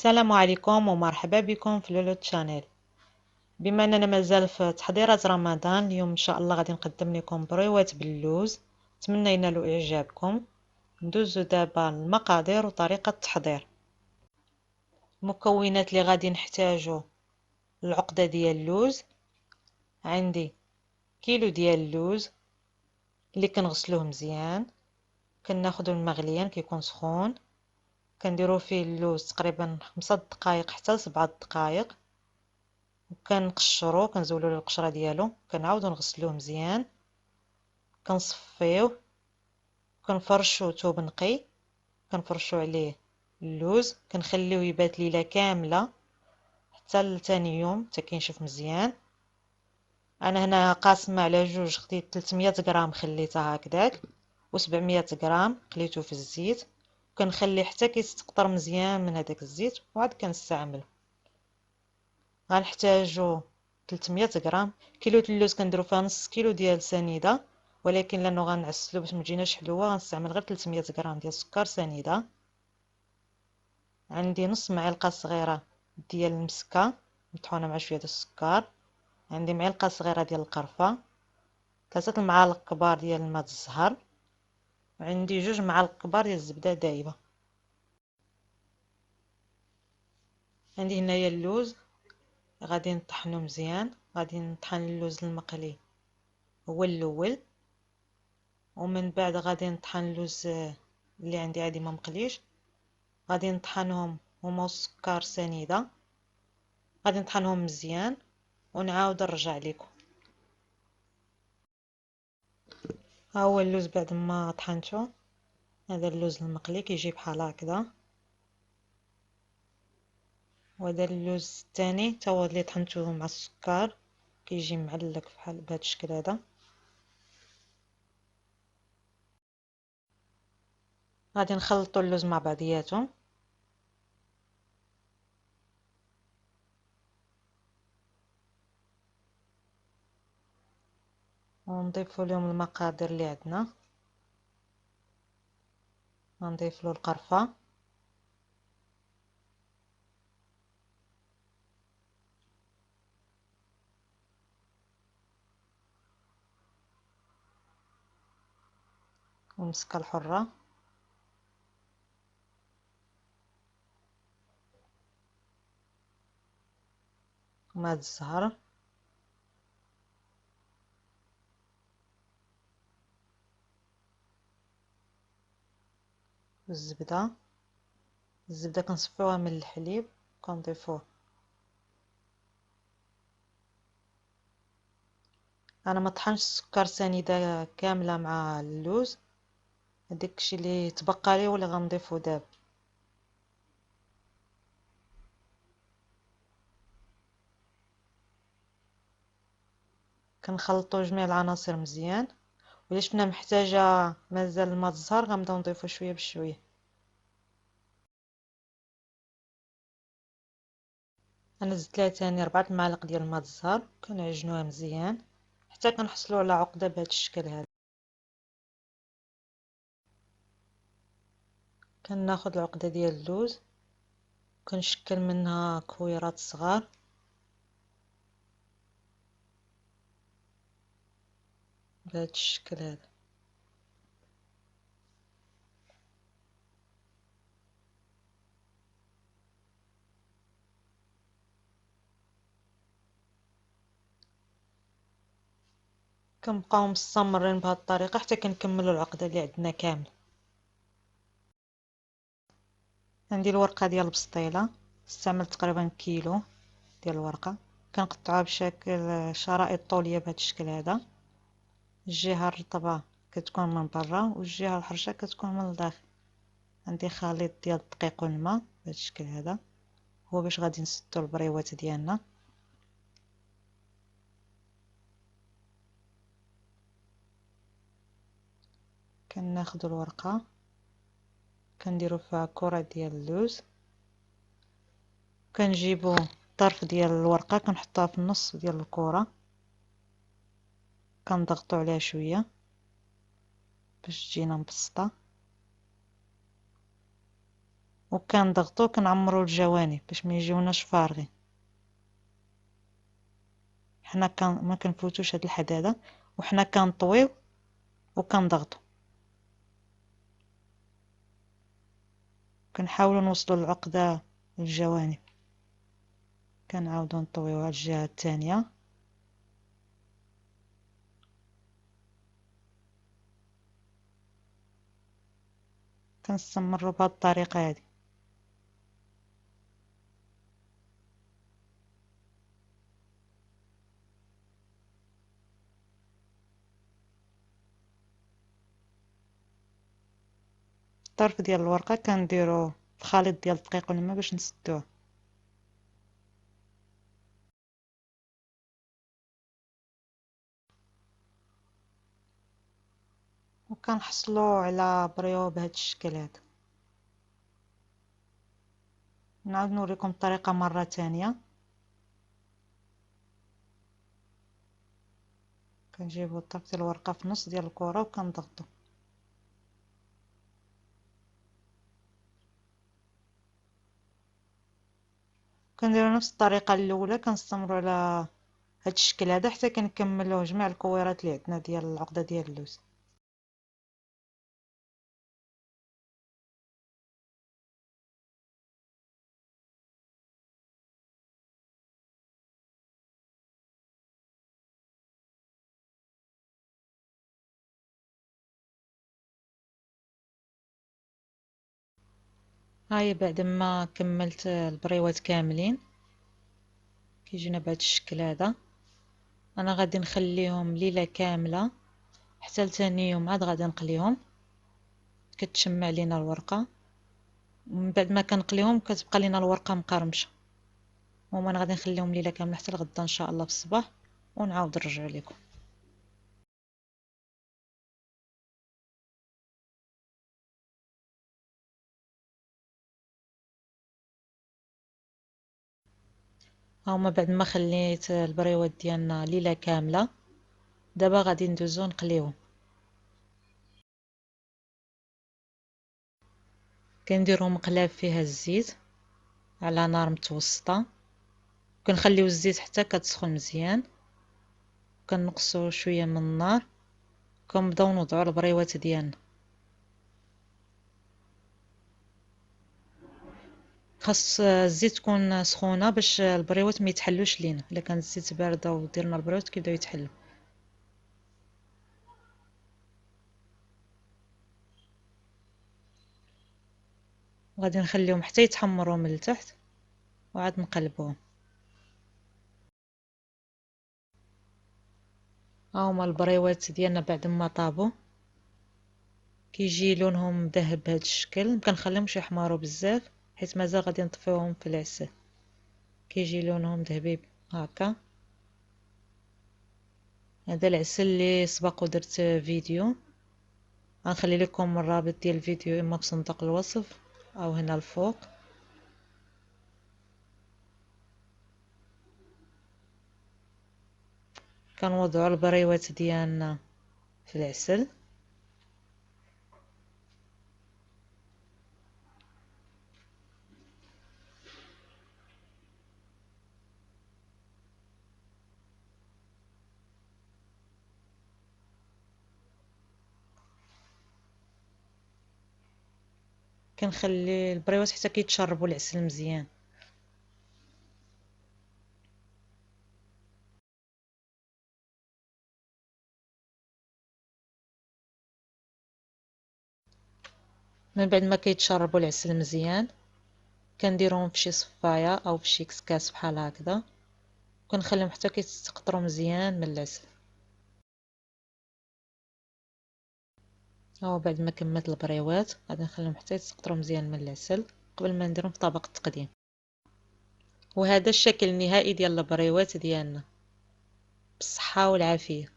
السلام عليكم ومرحبا بكم في لولو تشانيل. بما اننا مازال في تحضيرات رمضان، اليوم ان شاء الله غادي نقدم لكم بريوات باللوز. نتمنى ينالوا اعجابكم. ندوزو دابا المقادير وطريقة التحضير. المكونات اللي غادي نحتاجو: العقدة ديال اللوز، عندي كيلو ديال اللوز اللي كنغسلوه مزيان، كناخدو المغليان كيكون سخون، كنديرو فيه اللوز تقريبا 5 دقائق حتى ل7 دقائق، وكنقشروه كنزولو له القشره ديالو، كنعاودو نغسلوه مزيان، كنصفيوه، كنفرشو توب نقي، كنفرشو عليه اللوز، كنخليوه يبات ليله كامله حتى لتاني يوم حتى كينشف مزيان. انا هنا قاسمه على جوج، خديت 300 غرام خليتها هكذاك، و700 غرام قليته في الزيت، وكنخليه حتى كيستقطر مزيان من هذاك الزيت وعاد كنستعمل. غنحتاجو 300 غرام. كيلو اللوز كنديرو فيها نص كيلو ديال سنيده، ولكن لانه غنعسلو باش متجيناش حلوه غنستعمل غير 300 غرام ديال السكر سنيده. عندي نص معلقه صغيره ديال المسكه مطحونه مع شويه ديال السكر، عندي معلقه صغيره ديال القرفه، 3 المعالق كبار ديال الماء الزهر، وعندي 2 معالق كبار ديال الزبده دايبه. عندي هنايا اللوز غادي نطحنو مزيان، غادي نطحن اللوز المقلي هو الاول، ومن بعد غادي نطحن اللوز اللي عندي عادي ما مقليش، غادي نطحنهم هما والسكر سنيده، غادي نطحنهم مزيان ونعاود نرجع لكم. ها هو اللوز بعد ما طحنته، هذا اللوز المقلي كيجي بحال هكذا، وهذا اللوز الثاني تا هو اللي طحنته مع السكر كيجي معلق بحال بهذا الشكل هذا. غادي نخلطوا اللوز مع بعضياتهم، ونضيفوا لهم المقادير اللي عندنا. غنضيف له القرفه، والمسكه الحره، وماء الزهر، والزبده. الزبده كنصفيوها من الحليب كنضيفوه. انا ما طحنش السكر سنيده كامله مع اللوز، هذاك الشيء اللي تبقى لي ولا غنضيفو دابا. كنخلطوا جميع العناصر مزيان، ولا شفنا محتاجه مازال الماء الزهر غنبداو نضيفو شويه بشويه. انا زدت لها ثاني 4 معالق ديال الماء الزهر، كنعجنوها مزيان حتى كنحصلوا على عقده بهذا الشكل هذا. كناخذ العقده ديال اللوز كنشكل منها كويرات صغار بهذا الشكل هذا. كنبقاو مستمرين بهذه الطريقه حتى كنكملوا العقده اللي عندنا كامله. عندي الورقه ديال البسطيله، استعملت تقريبا كيلو ديال الورقه، كنقطعوها بشكل شرائط طوليه بهذا الشكل هذا. الجهه الرطبه كتكون من برا والجهه الحرشه كتكون من الداخل. عندي خليط ديال الدقيق والماء بهذا الشكل هذا، هو باش غادي نسدو البريوات ديالنا. كناخدو الورقه كنديرو فيها كره ديال اللوز، كنجيبو الطرف ديال الورقه كنحطوها في النص ديال الكره، كنضغطو عليها شويه باش تجينا مبسطه، وكنضغطو كنعمرو الجوانب باش ما يجيوناش فارغين. حنا ما كنفوتوش هاد الحداده، وحنا كنطويو وكنضغطو، كنحاولوا نوصلوا العقده للجوانب. كنعاودو نطويوها الجهه الثانيه. كنستمروا بهذه الطريقه هذه. الطرف ديال الورقه كنديروا الخليط ديال الدقيق والماء باش نسدوه. وكنحصلوا على بريو بهذا الشكل هذا. نعاود نوريكم الطريقه مره ثانيه. كنجيبوا الطرف ديال الورقه في النص ديال الكره وكنضغطوا. كنديروا نفس الطريقه الاولى، كنستمروا على هاد الشكل هذا حتى كنكملوا جميع الكويرات اللي عندنا ديال العقده ديال اللوز. هاي بعد ما كملت البريوات كاملين كيجينا بهذا الشكل هذا. انا غادي نخليهم ليله كامله حتى لثاني يوم عاد غادي نقليهم. كتشمع لينا الورقه، ومن بعد ما كنقليهم كتبقى لينا الورقه مقرمشه. هما انا غادي نخليهم ليله كامله حتى لغدا ان شاء الله في الصباح ونعاود نرجع لكم. هما بعد ما خليت البريوات ديالنا ليله كامله، دابا غادي ندوزو نقليهم. كنديرو مقلاه فيها الزيت على نار متوسطه، كنخليو الزيت حتى كتسخن مزيان، كنقصو شويه من النار، كنبداو نوضعو البريوات ديالنا. خاص الزيت تكون سخونه باش البريوات ما يتحلوش لينا. الا كان الزيت بارده وديرنا البريوات كيبداو يتحلوا. غادي نخليهم حتى يتحمروا من التحت وعاد نقلبوهم. ها هما البريوات ديالنا بعد ما طابوا كيجي لونهم ذهب بهذا الشكل. ما كنخليهمش يحمروا بزاف حيت مازال غادي نطفيوهم في العسل. كيجي لونهم ذهبي هكا. هذا العسل اللي سبق ودرت فيديو، غنخلي لكم الرابط ديال الفيديو اما في صندوق الوصف او هنا الفوق. كنوضعوا البريوات ديالنا في العسل. كنخلي البريوات حتى كيتشربوا العسل مزيان. من بعد ما كيتشربوا العسل مزيان كنديرهم في شي صفايه او في شي كاس بحال هكذا، وكنخليهم حتى كيتقطروا مزيان من العسل. هو بعد ما كملت البريوات غادي نخليهم حتى يتقطروا مزيان من العسل قبل ما نديرهم في طبق التقديم. وهذا الشكل النهائي ديال البريوات ديالنا، بالصحه والعافيه.